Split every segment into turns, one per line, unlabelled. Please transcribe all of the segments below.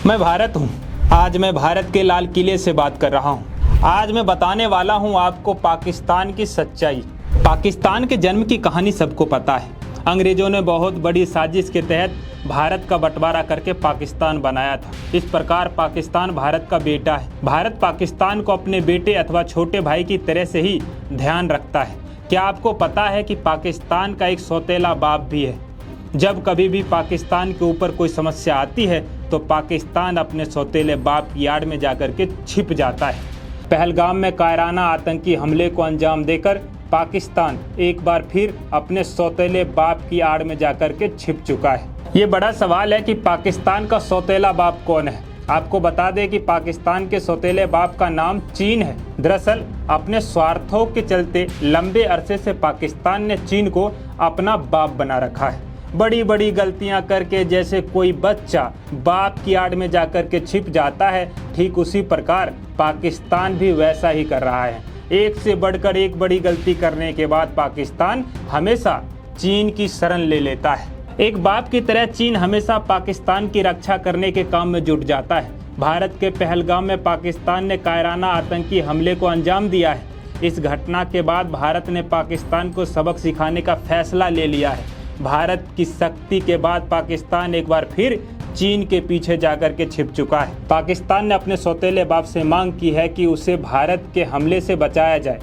मैं भारत हूँ। आज मैं भारत के लाल किले से बात कर रहा हूँ। आज मैं बताने वाला हूँ आपको पाकिस्तान की सच्चाई। पाकिस्तान के जन्म की कहानी सबको पता है। अंग्रेजों ने बहुत बड़ी साजिश के तहत भारत का बंटवारा करके पाकिस्तान बनाया था। इस प्रकार पाकिस्तान भारत का बेटा है। भारत पाकिस्तान को अपने बेटे अथवा छोटे भाई की तरह से ही ध्यान रखता है। क्या आपको पता है कि पाकिस्तान का एक सौतेला बाप भी है? जब कभी भी पाकिस्तान के ऊपर कोई समस्या आती है तो पाकिस्तान अपने सौतेले बाप की आड़ में जाकर के छिप जाता है। पहलगाम में कायराना आतंकी हमले को अंजाम देकर पाकिस्तान एक बार फिर अपने सौतेले बाप की आड़ में जाकर के छिप चुका है। ये बड़ा सवाल है कि पाकिस्तान का सौतेला बाप कौन है। आपको बता दें कि पाकिस्तान के सौतेले बाप का नाम चीन है। दरअसल अपने स्वार्थों के चलते लंबे अरसे से पाकिस्तान ने चीन को अपना बाप बना रखा है। बड़ी बड़ी गलतियां करके जैसे कोई बच्चा बाप की आड़ में जाकर के छिप जाता है, ठीक उसी प्रकार पाकिस्तान भी वैसा ही कर रहा है। एक से बढ़कर एक बड़ी गलती करने के बाद पाकिस्तान हमेशा चीन की शरण ले लेता है। एक बाप की तरह चीन हमेशा पाकिस्तान की रक्षा करने के काम में जुट जाता है। भारत के पहलगाम में पाकिस्तान ने कायराना आतंकी हमले को अंजाम दिया है। इस घटना के बाद भारत ने पाकिस्तान को सबक सिखाने का फैसला ले लिया है। भारत की सख्ती के बाद पाकिस्तान एक बार फिर चीन के पीछे जाकर के छिप चुका है। पाकिस्तान ने अपने सौतेले बाप से मांग की है कि उसे भारत के हमले से बचाया जाए।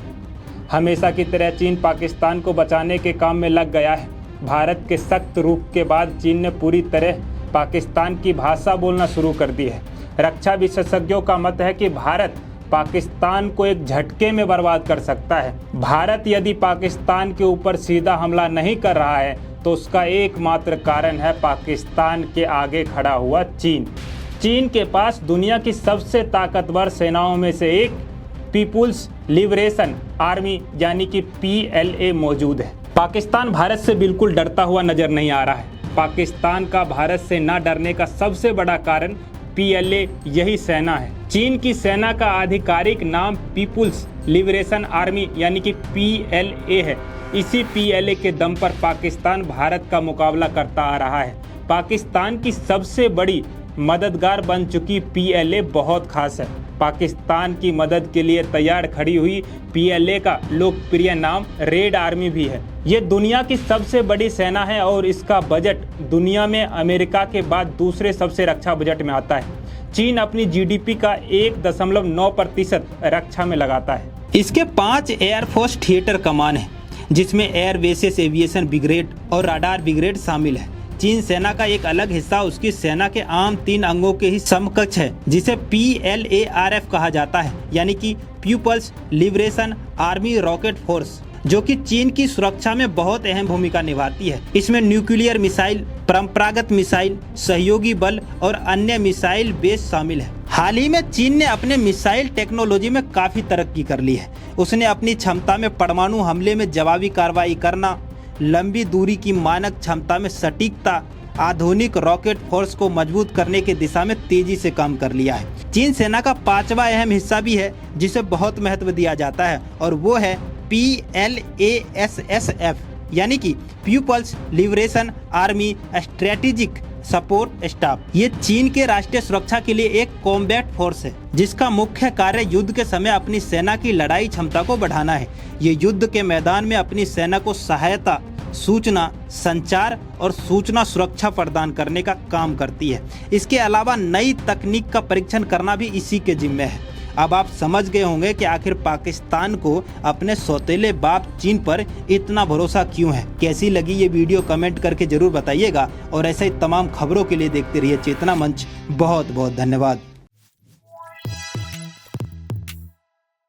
हमेशा की तरह चीन पाकिस्तान को बचाने के काम में लग गया है। भारत के सख्त रुख के बाद चीन ने पूरी तरह पाकिस्तान की भाषा बोलना शुरू कर दी है। रक्षा विशेषज्ञों का मत है कि भारत पाकिस्तान को एक झटके में बर्बाद कर सकता है। भारत यदि पाकिस्तान के ऊपर सीधा हमला नहीं कर रहा है तो उसका एकमात्र कारण है पाकिस्तान के आगे खड़ा हुआ चीन। चीन के पास दुनिया की सबसे ताकतवर सेनाओं में से एक पीपुल्स लिबरेशन आर्मी यानी कि PLA मौजूद है। पाकिस्तान भारत से बिल्कुल डरता हुआ नजर नहीं आ रहा है। पाकिस्तान का भारत से न डरने का सबसे बड़ा कारण PLA यही सेना है। चीन की सेना का आधिकारिक नाम पीपुल्स लिबरेशन आर्मी यानी कि PLA है। इसी PLA के दम पर पाकिस्तान भारत का मुकाबला करता आ रहा है। पाकिस्तान की सबसे बड़ी मददगार बन चुकी PLA बहुत खास है। पाकिस्तान की मदद के लिए तैयार खड़ी हुई PLA का लोकप्रिय नाम रेड आर्मी भी है। ये दुनिया की सबसे बड़ी सेना है और इसका बजट दुनिया में अमेरिका के बाद दूसरे सबसे रक्षा बजट में आता है। चीन अपनी GDP का 1.9% रक्षा में लगाता है। इसके 5 एयरफोर्स थिएटर कमान है, जिसमें एयर बेसिस एविएशन ब्रिगेड और रडार ब्रिगेड शामिल है। चीन सेना का एक अलग हिस्सा उसकी सेना के आम 3 अंगों के ही समकक्ष है, जिसे PLARF कहा जाता है, यानी कि People's Liberation Army rocket force, जो कि चीन की सुरक्षा में बहुत अहम भूमिका निभाती है। इसमें न्यूक्लियर मिसाइल, परंपरागत मिसाइल, सहयोगी बल और अन्य मिसाइल बेस शामिल है। हाल ही में चीन ने अपने मिसाइल टेक्नोलॉजी में काफ़ी तरक्की कर ली है। उसने अपनी क्षमता में परमाणु हमले में जवाबी कार्रवाई करना, लंबी दूरी की मानक क्षमता में सटीकता, आधुनिक रॉकेट फोर्स को मजबूत करने की दिशा में तेजी से काम कर लिया है। चीन सेना का 5वां अहम हिस्सा भी है जिसे बहुत महत्व दिया जाता है, और वो है PLASSF यानी कि People's Liberation Army strategic support staff. ये चीन के राष्ट्रीय सुरक्षा के लिए एक कॉम्बैट फोर्स है, जिसका मुख्य कार्य युद्ध के समय अपनी सेना की लड़ाई क्षमता को बढ़ाना है। ये युद्ध के मैदान में अपनी सेना को सहायता, सूचना, संचार और सूचना सुरक्षा प्रदान करने का काम करती है। इसके अलावा नई तकनीक का परीक्षण करना भी इसी के जिम्मे है। अब आप समझ गए होंगे कि आखिर पाकिस्तान को अपने सौतेले बाप चीन पर इतना भरोसा क्यों है। कैसी लगी ये वीडियो कमेंट करके जरूर बताइएगा, और ऐसे ही तमाम खबरों के लिए देखते रहिए चेतना मंच। बहुत बहुत धन्यवाद।